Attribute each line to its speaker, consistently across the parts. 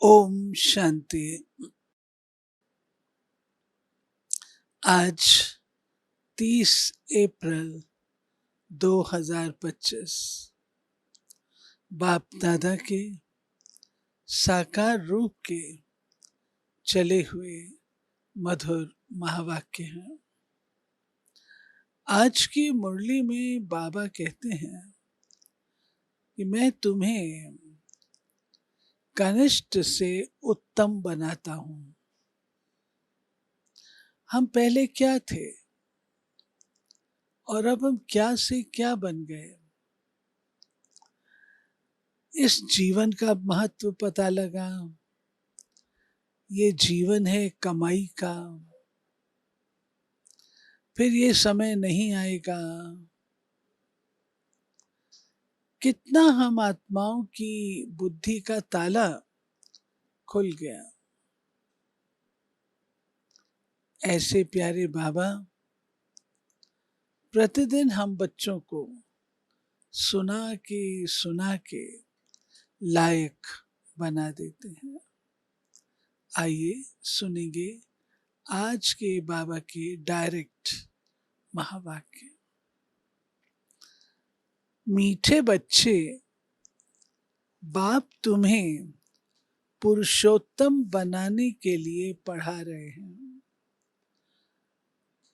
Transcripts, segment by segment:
Speaker 1: ओम शांति। आज 30 अप्रैल 2025 बाप दादा के साकार रूप के चले हुए मधुर महावाक्य हैं। आज की मुरली में बाबा कहते हैं कि मैं तुम्हें कनिष्ठ से उत्तम बनाता हूं। हम पहले क्या थे और अब हम क्या से क्या बन गए, इस जीवन का महत्व पता लगा। ये जीवन है कमाई का, फिर ये समय नहीं आएगा। कितना हम आत्माओं की बुद्धि का ताला खुल गया। ऐसे प्यारे बाबा प्रतिदिन हम बच्चों को सुना के लायक बना देते हैं। आइए सुनेंगे आज के बाबा के डायरेक्ट महावाक्य। मीठे बच्चे, बाप तुम्हें पुरुषोत्तम बनाने के लिए पढ़ा रहे हैं।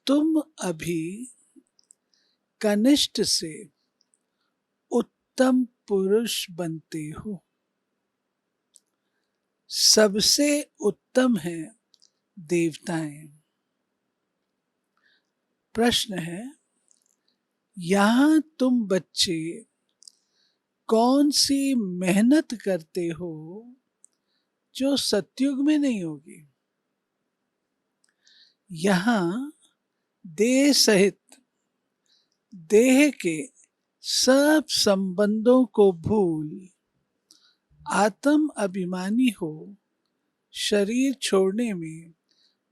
Speaker 1: तुम अभी कनिष्ठ से उत्तम पुरुष बनते हो। सबसे उत्तम है देवताएं। प्रश्न है, यहां तुम बच्चे कौन सी मेहनत करते हो जो सतयुग में नहीं होगी। यहां देह सहित देह के सब संबंधों को भूल आत्म अभिमानी हो शरीर छोड़ने में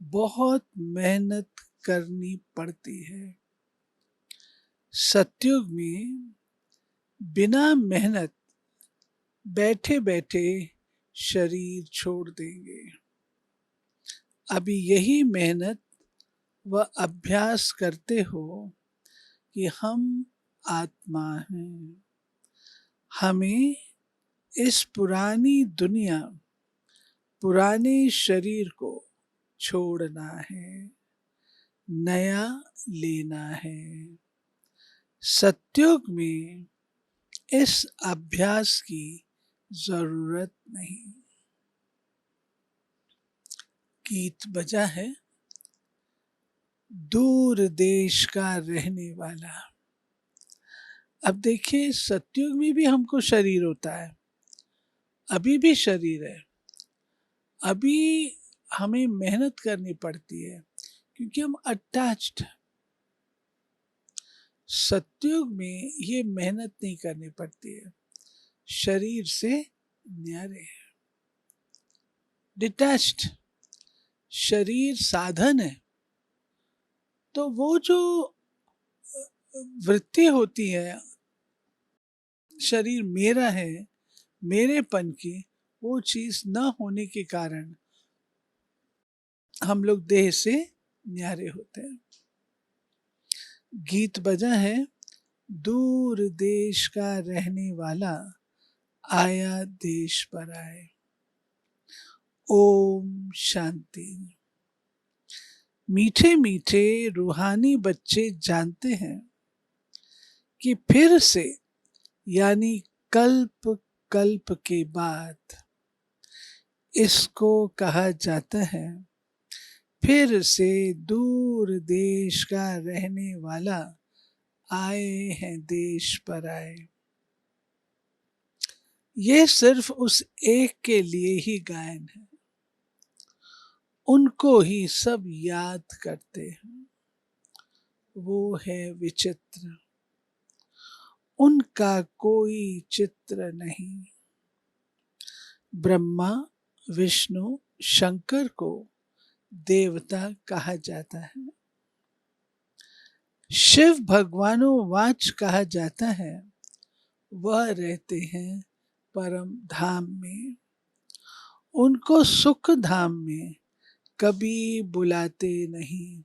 Speaker 1: बहुत मेहनत करनी पड़ती है। सतयुग में बिना मेहनत बैठे बैठे शरीर छोड़ देंगे। अभी यही मेहनत व अभ्यास करते हो कि हम आत्मा हैं। हमें इस पुरानी दुनिया, पुराने शरीर को छोड़ना है, नया लेना है। सतयुग में इस अभ्यास की जरूरत नहीं। गीत बजा है, दूर देश का रहने वाला। अब देखिए, सतयुग में भी हमको शरीर होता है, अभी भी शरीर है। अभी हमें मेहनत करनी पड़ती है क्योंकि हम अटैच्ड। सतयुग में ये मेहनत नहीं करनी पड़ती है, शरीर से न्यारे है, डिटैच्ड। शरीर साधन है, तो वो जो वृत्ति होती है शरीर मेरा है, मेरेपन की, वो चीज न होने के कारण हम लोग देह से न्यारे होते हैं। गीत बजा है, दूर देश का रहने वाला आया देश पर आए। ओम शांति। मीठे मीठे रूहानी बच्चे जानते हैं कि फिर से यानी कल्प कल्प के बाद इसको कहा जाता है फिर से दूर देश का रहने वाला आए हैं देश पर आए। ये सिर्फ उस एक के लिए ही गायन है, उनको ही सब याद करते हैं। वो है विचित्र, उनका कोई चित्र नहीं। ब्रह्मा विष्णु शंकर को देवता कहा जाता है, शिव भगवानों कहा जाता है। वह रहते हैं परम धाम में। उनको सुख धाम में कभी बुलाते नहीं,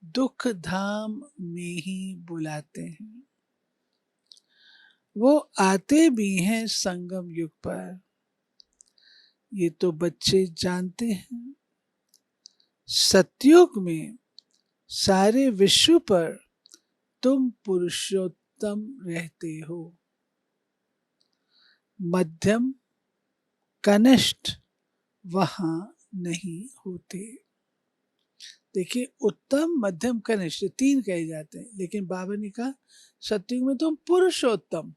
Speaker 1: दुख धाम में ही बुलाते हैं। वो आते भी हैं संगम युग पर, ये तो बच्चे जानते हैं। सतयुग में सारे विश्व पर तुम पुरुषोत्तम रहते हो। मध्यम कनिष्ठ वहां नहीं होते। देखिए, उत्तम मध्यम कनिष्ठ 3 कहे जाते हैं, लेकिन बाबा ने कहा सतयुग में तुम पुरुषोत्तम,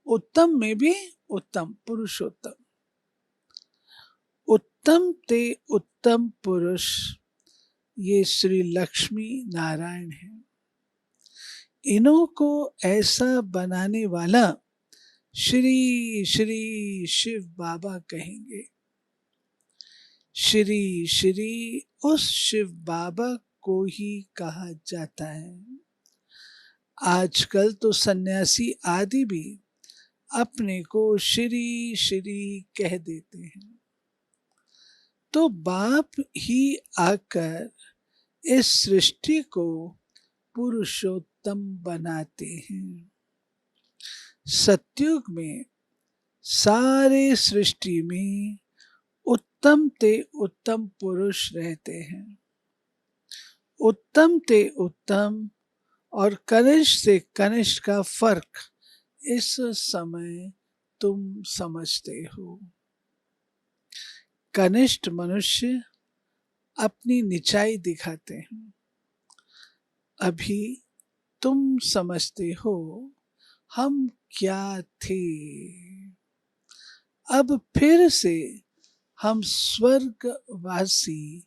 Speaker 1: उत्तम में भी उत्तम, पुरुषोत्तम। उत्तम ते उत्तम पुरुष ये श्री लक्ष्मी नारायण है। इन्हों को ऐसा बनाने वाला श्री श्री शिव बाबा कहेंगे। श्री श्री उस शिव बाबा को ही कहा जाता है। आजकल तो सन्यासी आदि भी अपने को श्री श्री कह देते हैं। तो बाप ही आकर इस सृष्टि को पुरुषोत्तम बनाते हैं। सतयुग में सारे सृष्टि में उत्तम ते उत्तम पुरुष रहते हैं। उत्तम ते उत्तम और कनिष्ठ से कनिष्ठ का फर्क इस समय तुम समझते हो। कनिष्ठ मनुष्य अपनी निचाई दिखाते हैं। अभी तुम समझते हो हम क्या थे, अब फिर से हम स्वर्गवासी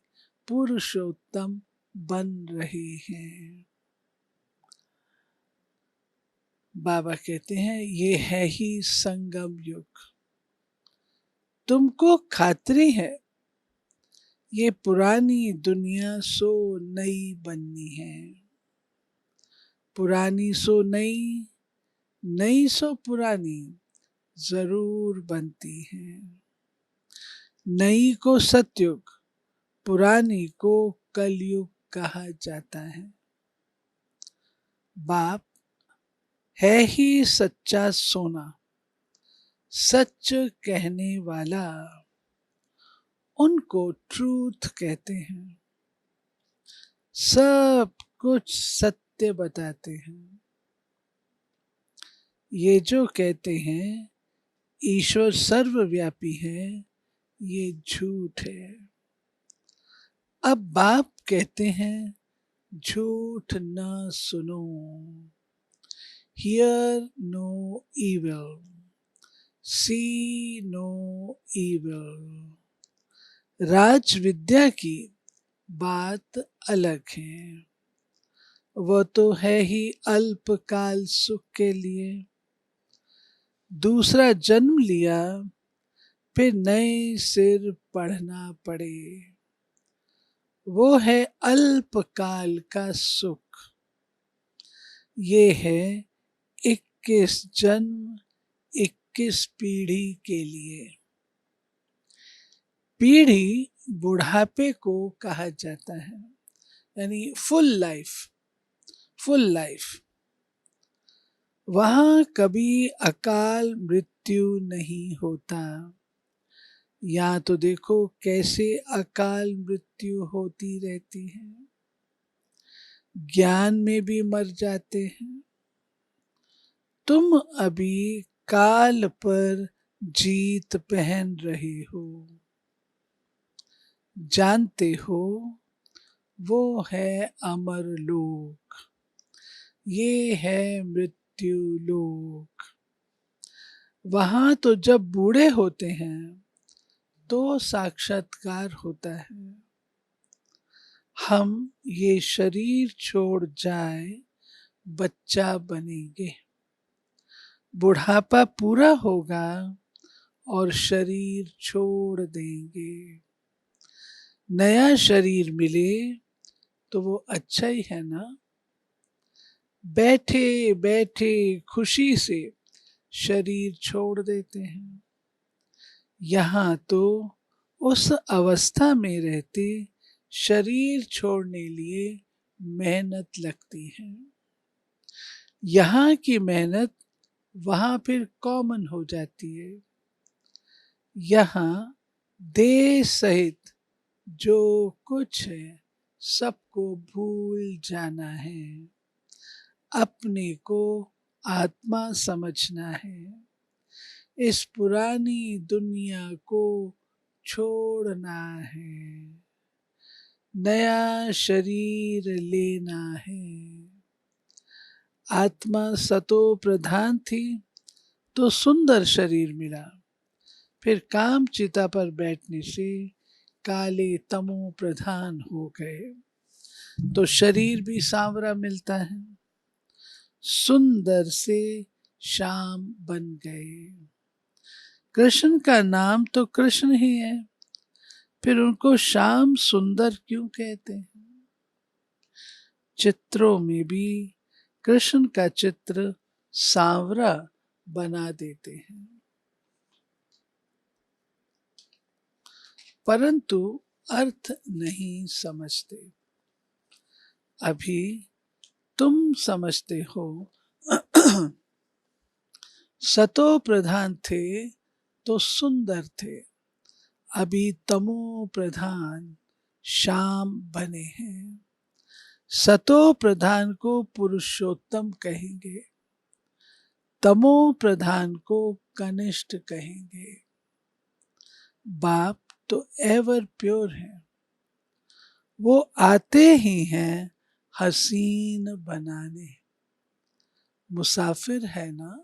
Speaker 1: पुरुषोत्तम बन रहे हैं। बाबा कहते हैं ये है ही संगम युग। तुमको खात्री है ये पुरानी दुनिया सो नई बननी है। पुरानी सो नई, नई सो पुरानी जरूर बनती है। नई को सतयुग, पुरानी को कलयुग कहा जाता है। बाप है ही सच्चा सोना, सच कहने वाला, उनको ट्रूथ कहते हैं। सब कुछ सत्य बताते हैं। ये जो कहते हैं ईश्वर सर्वव्यापी है, ये झूठ है। अब बाप कहते हैं झूठ न सुनो। Hear no evil, see no evil। राज विद्या की बात अलग है, वो तो है ही अल्पकाल सुख के लिए। दूसरा जन्म लिया फिर नए सिर पढ़ना पड़े, वो है अल्पकाल का सुख। ये है 21 जन्म 21 पीढ़ी के लिए। पीढ़ी बुढ़ापे को कहा जाता है, यानी फुल लाइफ, फुल लाइफ। वहां कभी अकाल मृत्यु नहीं होता। यहाँ तो देखो कैसे अकाल मृत्यु होती रहती है। ज्ञान में भी मर जाते हैं। तुम अभी काल पर जीत पहन रहे हो। जानते हो वो है अमर लोक, ये है मृत्यु लोक। वहां तो जब बूढ़े होते हैं तो साक्षात्कार होता है। हम ये शरीर छोड़ जाए बच्चा बनेंगे। बुढ़ापा पूरा होगा और शरीर छोड़ देंगे। नया शरीर मिले तो वो अच्छा ही है ना। बैठे बैठे खुशी से शरीर छोड़ देते हैं। यहाँ तो उस अवस्था में रहते शरीर छोड़ने लिए मेहनत लगती है। यहाँ की मेहनत वहाँ फिर कॉमन हो जाती है। यहाँ देह सहित जो कुछ है सबको भूल जाना है, अपने को आत्मा समझना है, इस पुरानी दुनिया को छोड़ना है, नया शरीर लेना है। आत्मा सतो प्रधान थी तो सुंदर शरीर मिला, फिर काम चिता पर बैठने से काले तमो प्रधान हो गए तो शरीर भी सांवरा मिलता है, सुंदर से श्याम बन गए। कृष्ण का नाम तो कृष्ण ही है, फिर उनको श्याम सुंदर क्यों कहते हैं? चित्रों में भी कृष्ण का चित्र सांवरा बना देते हैं, परंतु अर्थ नहीं समझते। अभी तुम समझते हो सतो प्रधान थे तो सुंदर थे, अभी तमो प्रधान श्याम बने हैं। सतो प्रधान को पुरुषोत्तम कहेंगे, तमो प्रधान को कनिष्ठ कहेंगे। बाप तो एवर प्योर है, वो आते ही हैं हसीन बनाने। मुसाफिर है ना,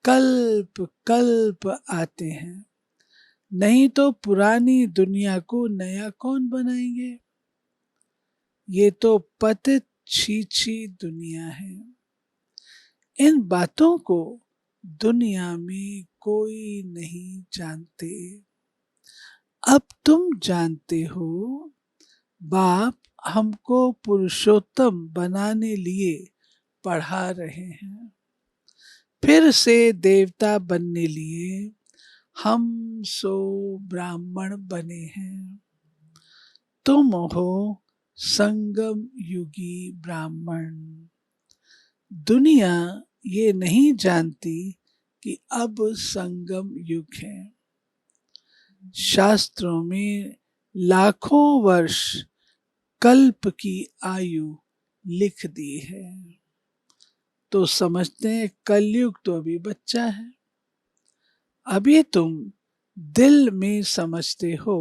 Speaker 1: कल्प कल्प आते हैं, नहीं तो पुरानी दुनिया को नया कौन बनाएंगे? ये तो पतित छीछी दुनिया है। इन बातों को दुनिया में कोई नहीं जानते। अब तुम जानते हो, बाप हमको पुरुषोत्तम बनाने लिए पढ़ा रहे हैं, फिर से देवता बनने लिए हम सो ब्राह्मण बने हैं। तुम हो संगम युगी ब्राह्मण। दुनिया ये नहीं जानती कि अब संगम युग है। शास्त्रों में लाखों वर्ष कल्प की आयु लिख दी है, तो समझते हैं कलयुग तो अभी बच्चा है। अभी तुम दिल में समझते हो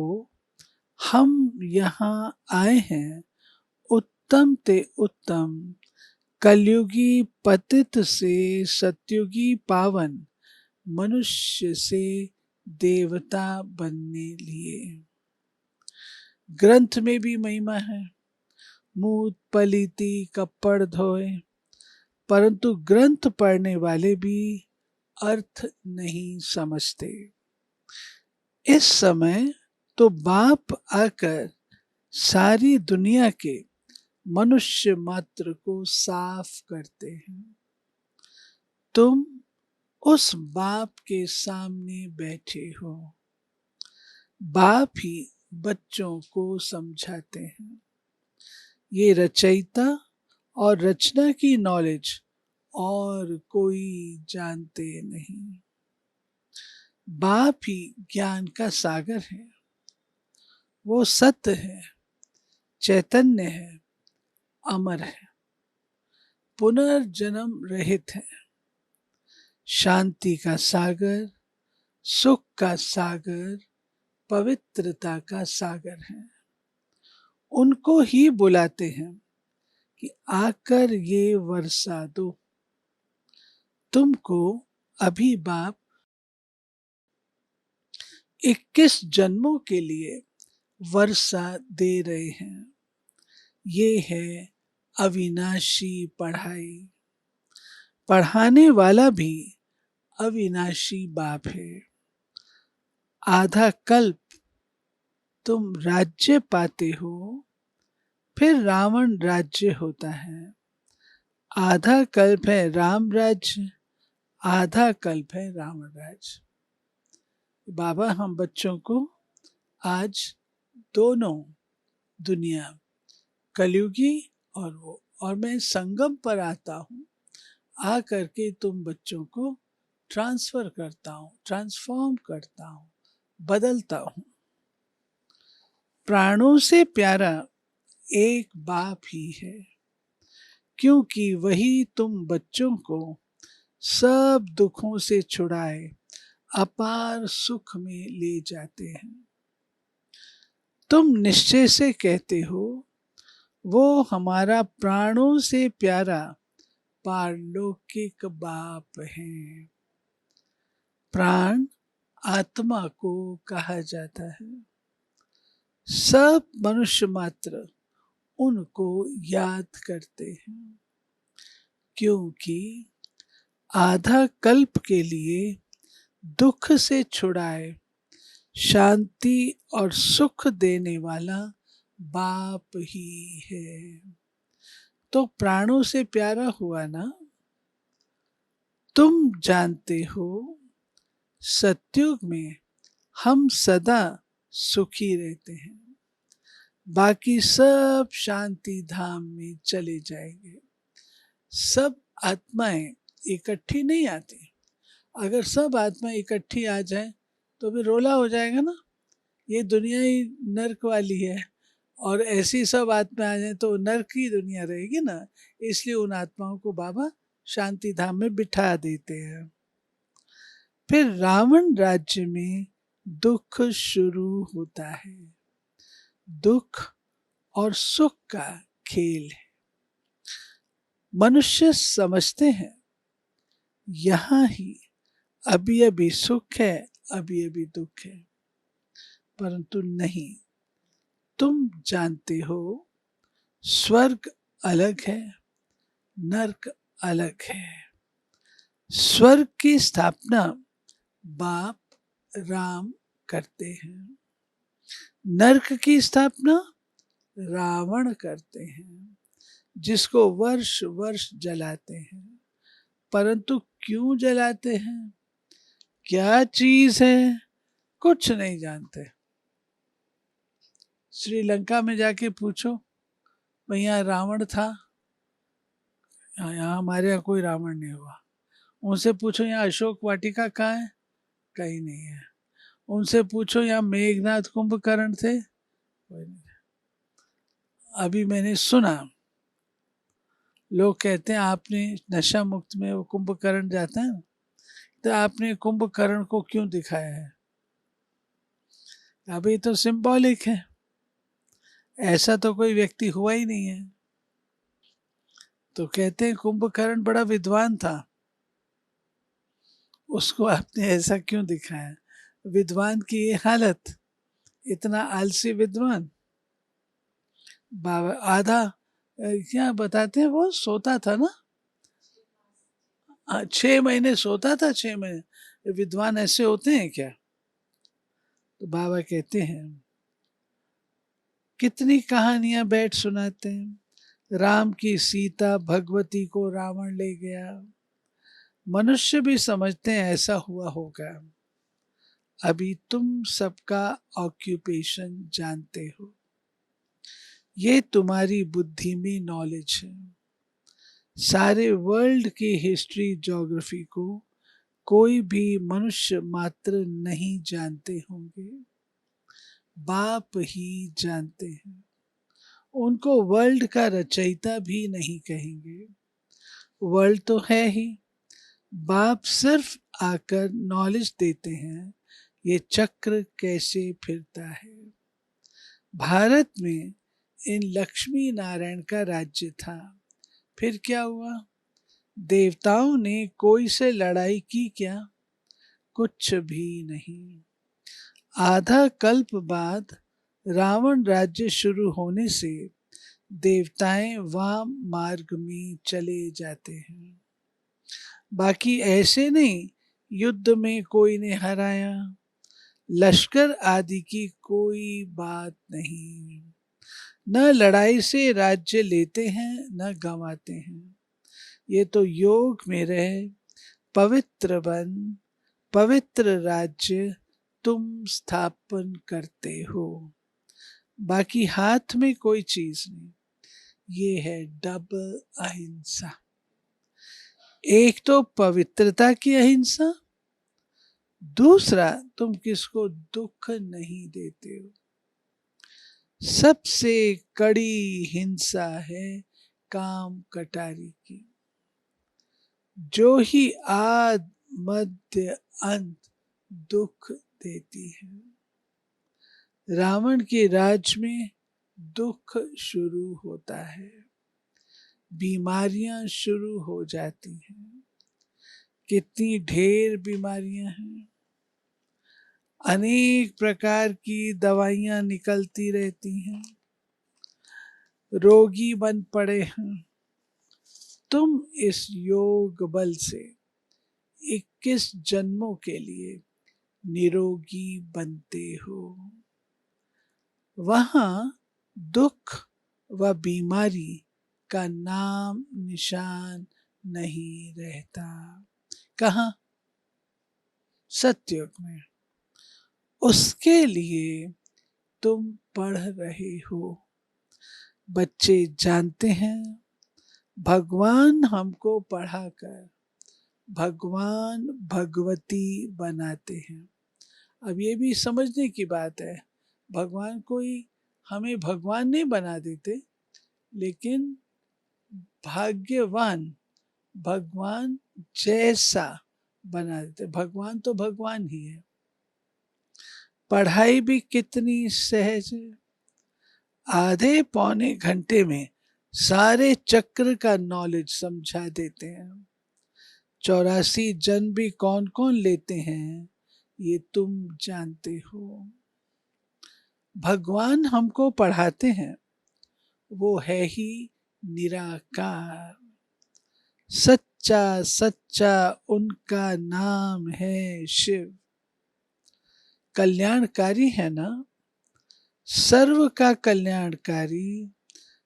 Speaker 1: हम यहाँ आए हैं उत्तम ते उत्तम कलयुगी पतित से सत्युगी पावन मनुष्य से देवता बनने लिए। ग्रंथ में भी महिमा है, मूत पलीती कपड़ धोए, परंतु ग्रंथ पढ़ने वाले भी अर्थ नहीं समझते। इस समय तो बाप आकर सारी दुनिया के मनुष्य मात्र को साफ करते हैं। तुम उस बाप के सामने बैठे हो, बाप ही बच्चों को समझाते हैं। ये रचयिता और रचना की नॉलेज और कोई जानते नहीं। बाप ही ज्ञान का सागर है, वो सत्य है, चैतन्य है, अमर है, पुनर्जन्म रहित है, शांति का सागर, सुख का सागर, पवित्रता का सागर है। उनको ही बुलाते हैं कि आकर ये वर्षा दो। तुमको अभी बाप 21 जन्मों के लिए वर्षा दे रहे हैं। ये है अविनाशी पढ़ाई। पढ़ाने वाला भी अविनाशी बाप है। आधा कल्प तुम राज्य पाते हो, फिर रावण राज्य होता है। आधा कल्प है राम राज्य, आधा कल्प है रावण राज्य। बाबा हम बच्चों को आज दोनों दुनिया, कलयुगी और वो, और मैं संगम पर आता हूँ, आ करके तुम बच्चों को ट्रांसफर करता हूँ, ट्रांसफॉर्म करता हूँ, बदलता हूँ। प्राणों से प्यारा एक बाप ही है, क्योंकि वही तुम बच्चों को सब दुखों से छुड़ाए अपार सुख में ले जाते हैं। तुम निश्चय से कहते हो वो हमारा प्राणों से प्यारा पारलौकिक बाप है। प्राण आत्मा को कहा जाता है। सब मनुष्य मात्र उनको याद करते हैं, क्योंकि आधा कल्प के लिए दुख से छुड़ाए शांति और सुख देने वाला बाप ही है। तो प्राणों से प्यारा हुआ ना। तुम जानते हो सतयुग में हम सदा सुखी रहते हैं, बाकी सब शांति धाम में चले जाएंगे। सब आत्माएं इकट्ठी नहीं आती। अगर सब आत्माएं इकट्ठी आ जाए तो भी रोला हो जाएगा ना, ये दुनिया ही नर्क वाली है, और ऐसी सब आत्माएं आ जाए तो नर्क की दुनिया रहेगी ना। इसलिए उन आत्माओं को बाबा शांति धाम में बिठा देते हैं। फिर रावण राज्य में दुख शुरू होता है। दुख और सुख का खेल है। मनुष्य समझते हैं यहां ही अभी अभी सुख है, अभी अभी दुख है, परंतु नहीं। तुम जानते हो स्वर्ग अलग है, नरक अलग है। स्वर्ग की स्थापना बाप राम करते हैं, नरक की स्थापना रावण करते हैं, जिसको वर्ष वर्ष जलाते हैं। परंतु क्यों जलाते हैं, क्या चीज है, कुछ नहीं जानते। श्रीलंका में जाके पूछो भाई यहाँ रावण था, यहाँ हमारे यहाँ कोई रावण नहीं हुआ। उनसे पूछो यहाँ अशोक वाटिका कहाँ है, कहीं नहीं है। उनसे पूछो यहाँ मेघनाथ कुंभकर्ण थे, कोई नहीं। अभी मैंने सुना लोग कहते हैं आपने नशा मुक्त में वो कुंभकर्ण जाता है, तो आपने कुंभकर्ण को क्यों दिखाया है। अभी तो सिंबॉलिक है, ऐसा तो कोई व्यक्ति हुआ ही नहीं है। तो कहते हैं कुंभकर्ण बड़ा विद्वान था, उसको आपने ऐसा क्यों दिखाया। विद्वान की ये हालत, इतना आलसी विद्वान। बाबा आधा क्या बताते हैं, वो सोता था ना, 6 महीने सोता था, 6 महीने। विद्वान ऐसे होते हैं क्या। तो बाबा कहते हैं कितनी कहानियां बैठ सुनाते हैं। राम की सीता भगवती को रावण ले गया। मनुष्य भी समझते हैं ऐसा हुआ होगा। अभी तुम सबका ऑक्यूपेशन जानते हो, ये तुम्हारी बुद्धि में नॉलेज है। सारे वर्ल्ड की हिस्ट्री ज्योग्राफी को कोई भी मनुष्य मात्र नहीं जानते होंगे, बाप ही जानते हैं। उनको वर्ल्ड का रचयिता भी नहीं कहेंगे, वर्ल्ड तो है ही। बाप सिर्फ आकर नॉलेज देते हैं ये चक्र कैसे फिरता है। भारत में इन लक्ष्मी नारायण का राज्य था, फिर क्या हुआ। देवताओं ने कोई से लड़ाई की क्या, कुछ भी नहीं। आधा कल्प बाद रावण राज्य शुरू होने से देवताएं वाम मार्ग में चले जाते हैं। बाकी ऐसे नहीं युद्ध में कोई ने हराया, लश्कर आदि की कोई बात नहीं। न लड़ाई से राज्य लेते हैं न गंवाते हैं। ये तो योग में रहे पवित्र बन, पवित्र राज्य तुम स्थापन करते हो। बाकी हाथ में कोई चीज नहीं। ये है डबल अहिंसा। एक तो पवित्रता की अहिंसा, दूसरा तुम किसको दुख नहीं देते हो। सबसे कड़ी हिंसा है काम कटारी की, जो ही आद मध्य अंत दुख देती है। रावण के राज में दुख शुरू होता है, बीमारियां शुरू हो जाती हैं। कितनी ढेर बीमारियां हैं, अनेक प्रकार की दवाइयां निकलती रहती हैं, रोगी बन पड़े हैं। तुम इस योग बल से 21 जन्मों के लिए निरोगी बनते हो। वहां दुख व बीमारी का नाम निशान नहीं रहता। कहाँ? सत्युग में। उसके लिए तुम पढ़ रहे हो। बच्चे जानते हैं भगवान हमको पढ़ाकर भगवान भगवती बनाते हैं। अब ये भी समझने की बात है, भगवान कोई हमें भगवान नहीं बना देते, लेकिन भाग्यवान भगवान जैसा बना देते। भगवान तो भगवान ही है। पढ़ाई भी कितनी सहज है। आधे पौने घंटे में सारे चक्र का नॉलेज समझा देते हैं। 84 जन्म भी कौन कौन लेते हैं ये तुम जानते हो। भगवान हमको पढ़ाते हैं, वो है ही निराकार। सच्चा सच्चा उनका नाम है शिव। कल्याणकारी है ना, सर्व का कल्याणकारी,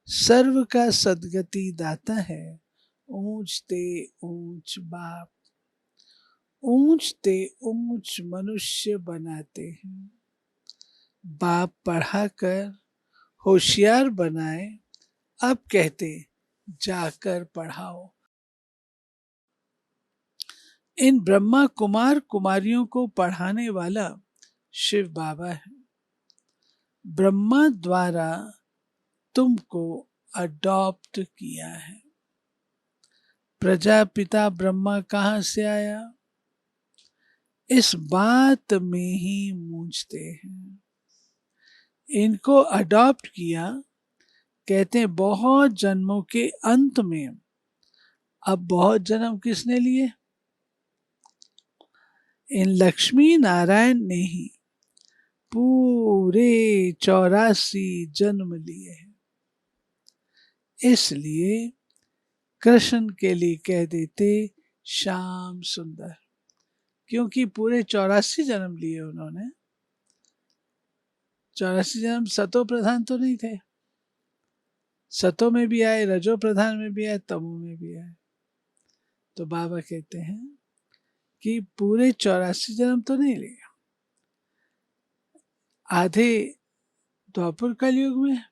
Speaker 1: सर्व का सद्गति दाता है। ऊंचते ऊंच बाप, ऊंचते ऊंच मनुष्य बनाते हैं। बाप पढ़ाकर होशियार बनाए, अब कहते जाकर पढ़ाओ। इन ब्रह्मा कुमार कुमारियों को पढ़ाने वाला शिव बाबा है। ब्रह्मा द्वारा तुमको अडॉप्ट किया है। प्रजापिता ब्रह्मा कहाँ से आया, इस बात में ही मूंझते हैं। इनको अडॉप्ट किया, कहते हैं बहुत जन्मों के अंत में। अब बहुत जन्म किसने लिए? इन लक्ष्मी नारायण ने ही पूरे 84 जन्म लिए हैं। इसलिए कृष्ण के लिए कह देते श्याम सुंदर, क्योंकि पूरे 84 जन्म लिए उन्होंने। 84 जन्म सतो प्रधान तो नहीं थे, सतो में भी आए, रजो प्रधान में भी आए, तमो में भी आए। तो बाबा कहते हैं कि पूरे 84 जन्म तो नहीं लिए, आधे द्वापर कलयुग में,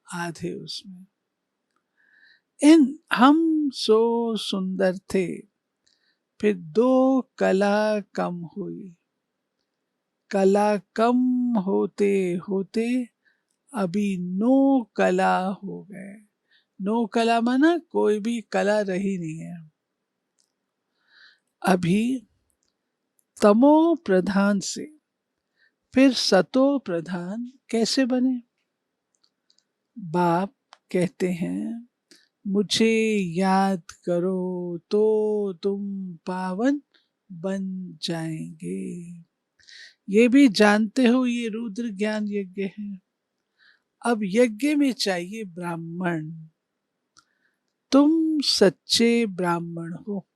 Speaker 1: आधे उसमें। इन हम सो सुंदर थे, फिर 2 कला कम हुई। कला कम होते होते अभी 9 कला हो गए। 9 कला माना कोई भी कला रही नहीं है। अभी तमो प्रधान से फिर सतो प्रधान कैसे बने? बाप कहते हैं मुझे याद करो तो तुम पावन बन जाएंगे। ये भी जानते हो ये रुद्र ज्ञान यज्ञ है। अब यज्ञ में चाहिए ब्राह्मण। तुम सच्चे ब्राह्मण हो,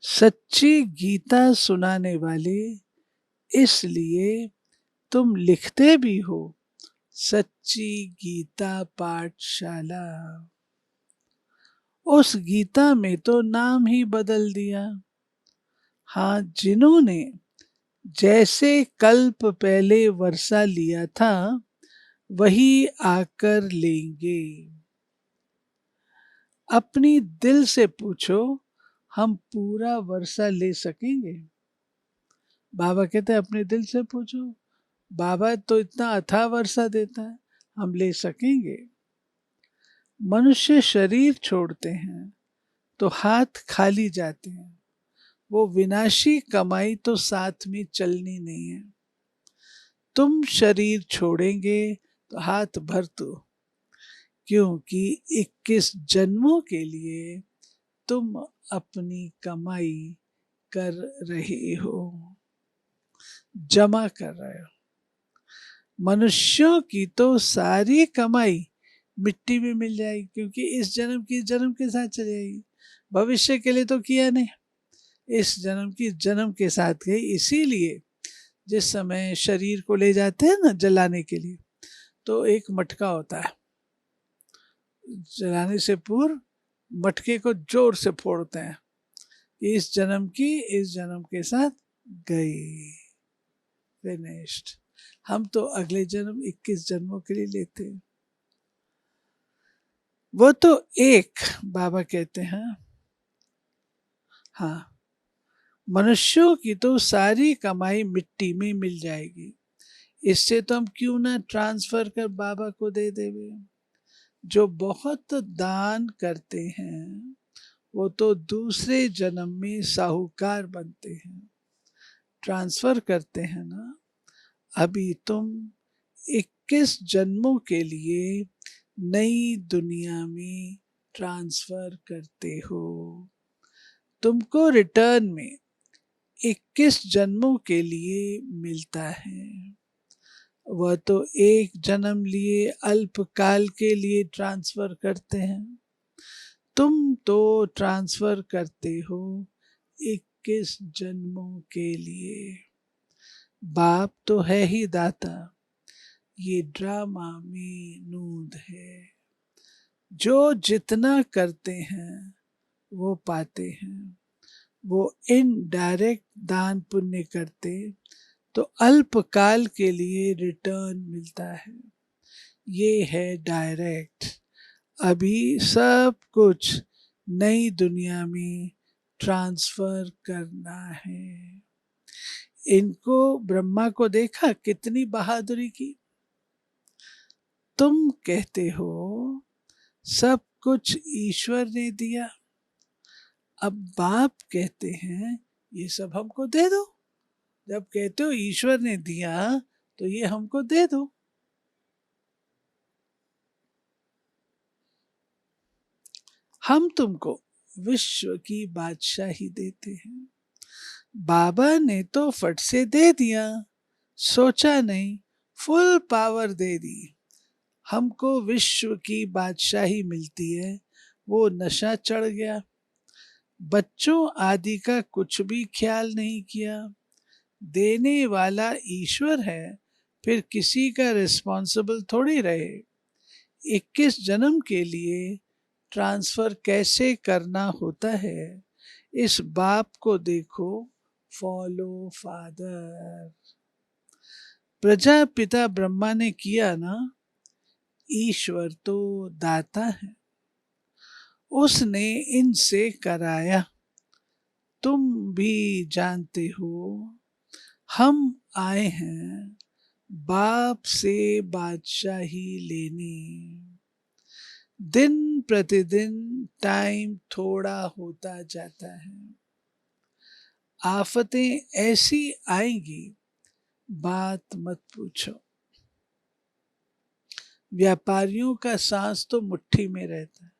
Speaker 1: सच्ची गीता सुनाने वाले, इसलिए तुम लिखते भी हो सच्ची गीता पाठशाला। उस गीता में तो नाम ही बदल दिया। हाँ, जिन्होंने जैसे कल्प पहले वर्षा लिया था वही आकर लेंगे। अपनी दिल से पूछो, हम पूरा वर्षा ले सकेंगे? बाबा कहते हैं अपने दिल से पूछो, बाबा तो इतना अथाह वर्षा देता है, हम ले सकेंगे? मनुष्य शरीर छोड़ते हैं तो हाथ खाली जाते हैं, वो विनाशी कमाई तो साथ में चलनी नहीं है। तुम शरीर छोड़ेंगे तो हाथ भर दो, क्योंकि 21 जन्मों के लिए तुम अपनी कमाई कर रहे हो, जमा कर रहे हो। मनुष्यों की तो सारी कमाई मिट्टी में मिल जाएगी, क्योंकि इस जन्म की जन्म के साथ चली जाएगी। भविष्य के लिए तो किया नहीं, इस जन्म की जन्म के साथ गई। इसीलिए जिस समय शरीर को ले जाते हैं ना जलाने के लिए, तो एक मटका होता है, जलाने से पूर्व मटके को जोर से फोड़ते हैं, इस जन्म की इस जन्म के साथ गई, फिनिश्ड। हम तो अगले जन्म 21 जन्मों के लिए लेते हैं। वो तो एक बाबा कहते हैं, हाँ, मनुष्यों की तो सारी कमाई मिट्टी में मिल जाएगी, इससे तो हम क्यों ना ट्रांसफर कर बाबा को दे देवे। जो बहुत दान करते हैं वो तो दूसरे जन्म में साहूकार बनते हैं, ट्रांसफर करते हैं ना। अभी तुम 21 जन्मों के लिए नई दुनिया में ट्रांसफर करते हो। तुमको रिटर्न में 21 जन्मों के लिए मिलता है। वह तो एक जन्म लिए अल्पकाल के लिए ट्रांसफर करते हैं, तुम तो ट्रांसफर करते हो 21 जन्मों के लिए। बाप तो है ही दाता, ये ड्रामा में नूंद है। जो जितना करते हैं वो पाते हैं। वो इनडायरेक्ट दान पुण्य करते तो अल्पकाल के लिए रिटर्न मिलता है, ये है डायरेक्ट। अभी सब कुछ नई दुनिया में ट्रांसफर करना है। इनको ब्रह्मा को देखा कितनी बहादुरी की। तुम कहते हो सब कुछ ईश्वर ने दिया, अब बाप कहते हैं ये सब हमको दे दो। जब कहते हो ईश्वर ने दिया तो ये हमको दे दो। हम तुमको विश्व की बादशाही देते हैं। बाबा ने तो फट से दे दिया, सोचा नहीं, फुल पावर दे दी। हमको विश्व की बादशाही मिलती है, वो नशा चढ़ गया। बच्चों आदि का कुछ भी ख्याल नहीं किया। देने वाला ईश्वर है, फिर किसी का रिस्पॉन्सिबल थोड़ी रहे। 21 जन्म के लिए ट्रांसफर कैसे करना होता है, इस बाप को देखो, फॉलो फादर। प्रजापिता ब्रह्मा ने किया ना, ईश्वर तो दाता है, उसने इनसे कराया। तुम भी जानते हो हम आए हैं बाप से बादशाही लेने। दिन प्रतिदिन टाइम थोड़ा होता जाता है, आफतें ऐसी आएंगी बात मत पूछो। व्यापारियों का सांस तो मुट्ठी में रहता है,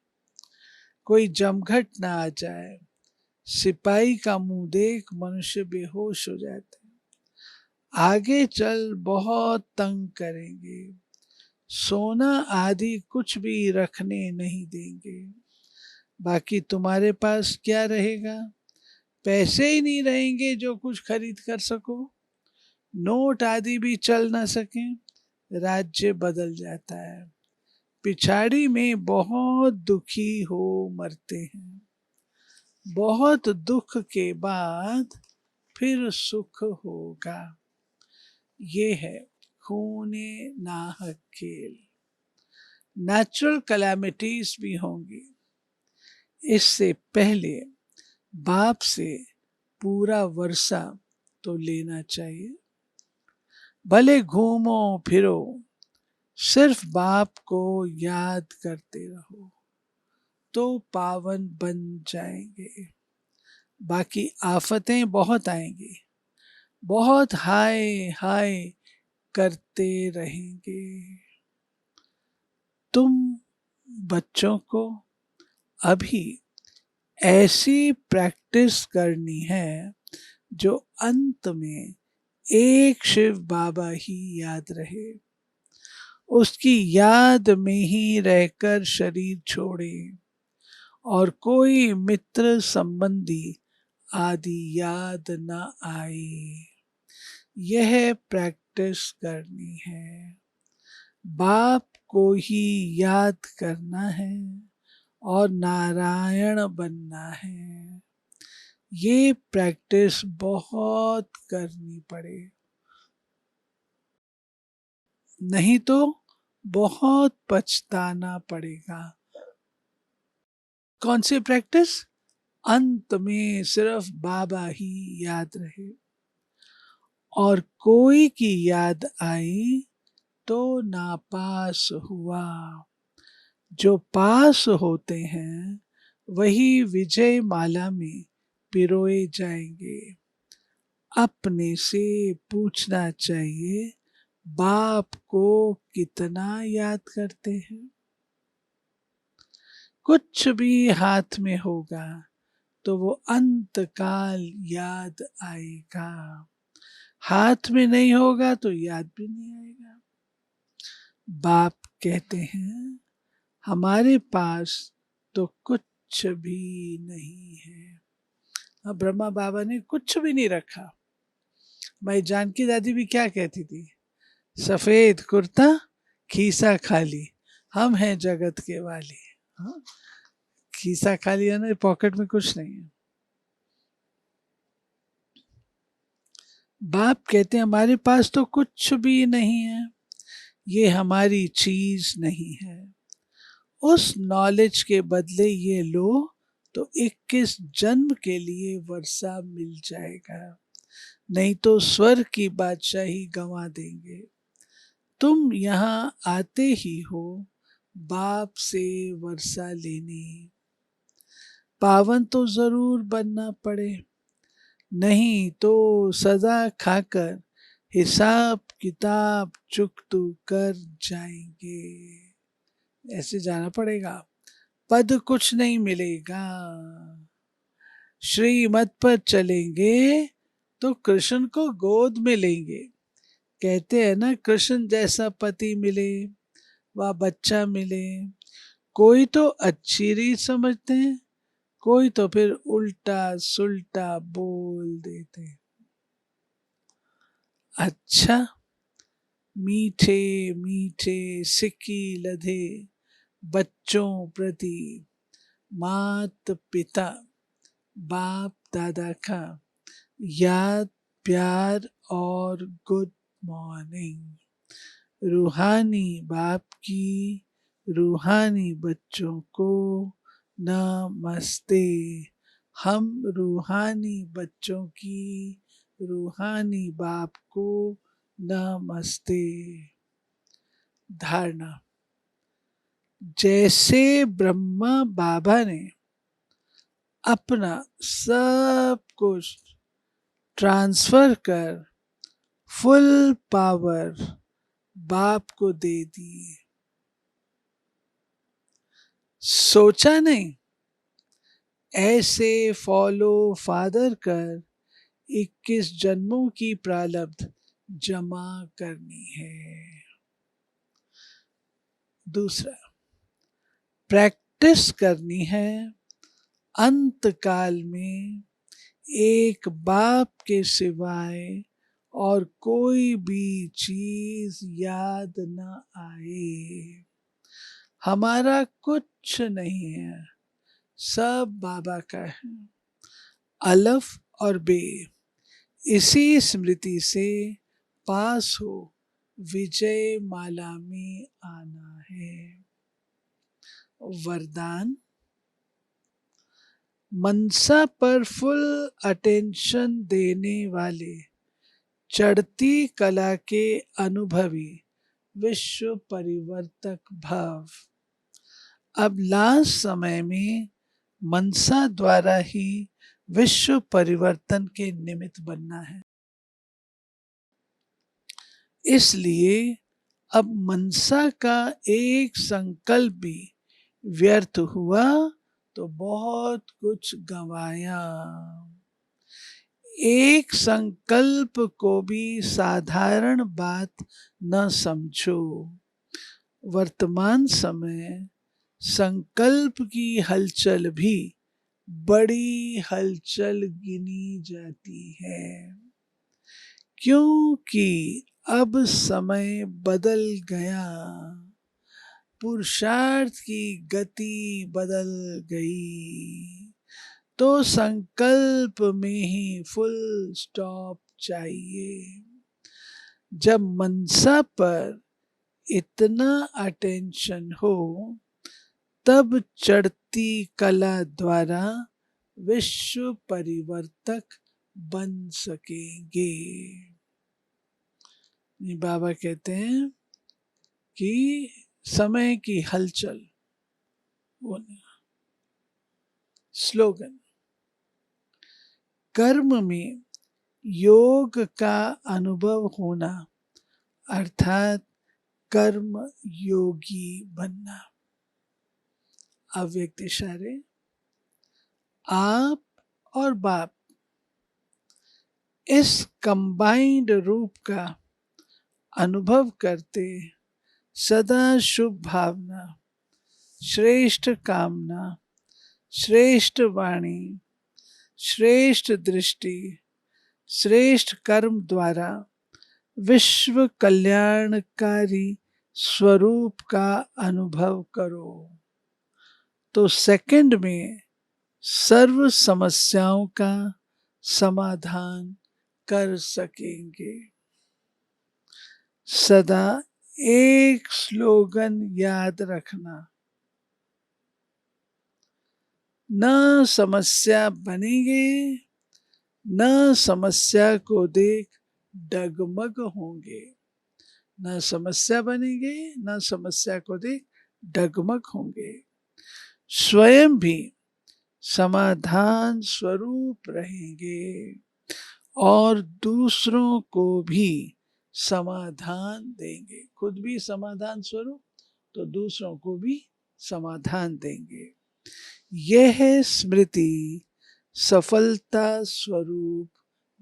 Speaker 1: कोई जमघट ना आ जाए, सिपाही का मुंह देख मनुष्य बेहोश हो जाता है। आगे चल बहुत तंग करेंगे, सोना आदि कुछ भी रखने नहीं देंगे। बाकी तुम्हारे पास क्या रहेगा? पैसे ही नहीं रहेंगे जो कुछ खरीद कर सको, नोट आदि भी चल ना सके, राज्य बदल जाता है। पिछाड़ी में बहुत दुखी हो मरते हैं, बहुत दुख के बाद फिर सुख होगा। ये है खूने नाहक खेल। नेचुरल कैलामिटीज भी होंगी, इससे पहले बाप से पूरा वर्षा तो लेना चाहिए। भले घूमो फिरो, सिर्फ बाप को याद करते रहो तो पावन बन जाएंगे। बाकी आफतें बहुत आएंगी, बहुत हाय हाय करते रहेंगे। तुम बच्चों को अभी ऐसी प्रैक्टिस करनी है जो अंत में एक शिव बाबा ही याद रहे, उसकी याद में ही रहकर शरीर छोड़े और कोई मित्र संबंधी आदि याद न आए। यह प्रैक्टिस करनी है। बाप को ही याद करना है और नारायण बनना है। ये प्रैक्टिस बहुत करनी पड़े, नहीं तो बहुत पछताना पड़ेगा। कौन सी प्रैक्टिस? अंत में सिर्फ बाबा ही याद रहे और कोई की याद आई तो नापास हुआ। जो पास होते हैं वही विजय माला में पिरोए जाएंगे। अपने से पूछना चाहिए, बाप को कितना याद करते हैं? कुछ भी हाथ में होगा तो वो अंत काल याद आएगा। हाथ में नहीं होगा तो याद भी नहीं आएगा। बाप कहते हैं हमारे पास तो कुछ भी नहीं है। अब ब्रह्मा बाबा ने कुछ भी नहीं रखा। भाई जानकी दादी भी क्या कहती थी? सफेद कुर्ता खीसा खाली, हम हैं जगत के वाली। हाँ? खीसा खाली है ना, पॉकेट में कुछ नहीं है। बाप कहते हैं हमारे पास तो कुछ भी नहीं है, ये हमारी चीज नहीं है। उस नॉलेज के बदले ये लो तो 21 जन्म के लिए वर्षा मिल जाएगा, नहीं तो स्वर्ग की बादशाही गंवा देंगे। तुम यहाँ आते ही हो बाप से वर्षा लेने, पावन तो जरूर बनना पड़े, नहीं तो सजा खाकर हिसाब किताब चुकतू कर जाएंगे। ऐसे जाना पड़ेगा, पद कुछ नहीं मिलेगा। श्रीमत पर चलेंगे तो कृष्ण को गोद में लेंगे। कहते हैं ना, कृष्ण जैसा पति मिले व बच्चा मिले। कोई तो अच्छी रीत समझते हैं, कोई तो फिर उल्टा सुल्टा बोल देते हैं। अच्छा, मीठे मीठे सिक्की लधे बच्चों प्रति मात पिता बाप दादा का याद प्यार और गुड मॉर्निंग। रूहानी बाप की रूहानी बच्चों को नमस्ते। हम रूहानी बच्चों की रूहानी बाप को नमस्ते। धारणा, जैसे ब्रह्मा बाबा ने अपना सब कुछ ट्रांसफर कर फुल पावर बाप को दे दी, सोचा नहीं ऐसे फॉलो फादर कर 21 जन्मों की प्रारब्ध जमा करनी है। दूसरा, प्रैक्टिस करनी है अंत काल में एक बाप के सिवाय और कोई भी चीज याद न आए। हमारा कुछ नहीं है, सब बाबा का है। अलफ और बे इसी स्मृति से पास हो विजय माला में आना है। वरदान, मनसा पर फुल अटेंशन देने वाले चढ़ती कला के अनुभवी विश्व परिवर्तक भव। अब लास्ट समय में मनसा द्वारा ही विश्व परिवर्तन के निमित्त बनना है। इसलिए अब मनसा का एक संकल्प भी व्यर्थ हुआ तो बहुत कुछ गंवाया। एक संकल्प को भी साधारण बात न समझो। वर्तमान समय संकल्प की हलचल भी बड़ी हलचल गिनी जाती है, क्योंकि अब समय बदल गया, पुरुषार्थ की गति बदल गई, तो संकल्प में ही फुल स्टॉप चाहिए। जब मनसा पर इतना अटेंशन हो तब चढ़ती कला द्वारा विश्व परिवर्तक बन सकेंगे। बाबा कहते हैं कि समय की हलचल, स्लोगन, कर्म में योग का अनुभव होना अर्थात कर्म योगी बनना। अव्यक्त इशारे, आप और बाप इस कंबाइंड रूप का अनुभव करते सदा शुभ भावना, श्रेष्ठ कामना, श्रेष्ठ वाणी, श्रेष्ठ दृष्टि, श्रेष्ठ कर्म द्वारा विश्व कल्याणकारी स्वरूप का अनुभव करो, तो सेकंड में सर्व समस्याओं का समाधान कर सकेंगे। सदा एक स्लोगन याद रखना, न समस्या बनेंगे, न समस्या को देख डगमग होंगे। न समस्या बनेंगे, न समस्या को देख डगमग होंगे। स्वयं भी समाधान स्वरूप रहेंगे और दूसरों को भी समाधान देंगे। खुद भी समाधान स्वरूप तो दूसरों को भी समाधान देंगे। यह स्मृति सफलता स्वरूप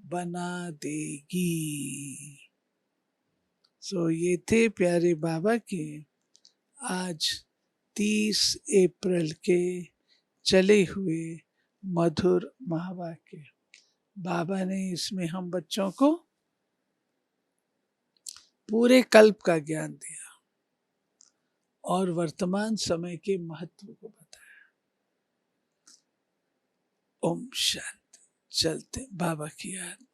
Speaker 1: बना देगी। ये थे प्यारे बाबा के आज 30 अप्रैल के चले हुए मधुर महावाक्य। बाबा ने इसमें हम बच्चों को पूरे कल्प का ज्ञान दिया और वर्तमान समय के महत्व को बताया। ओम शांति। चलते बाबा की याद।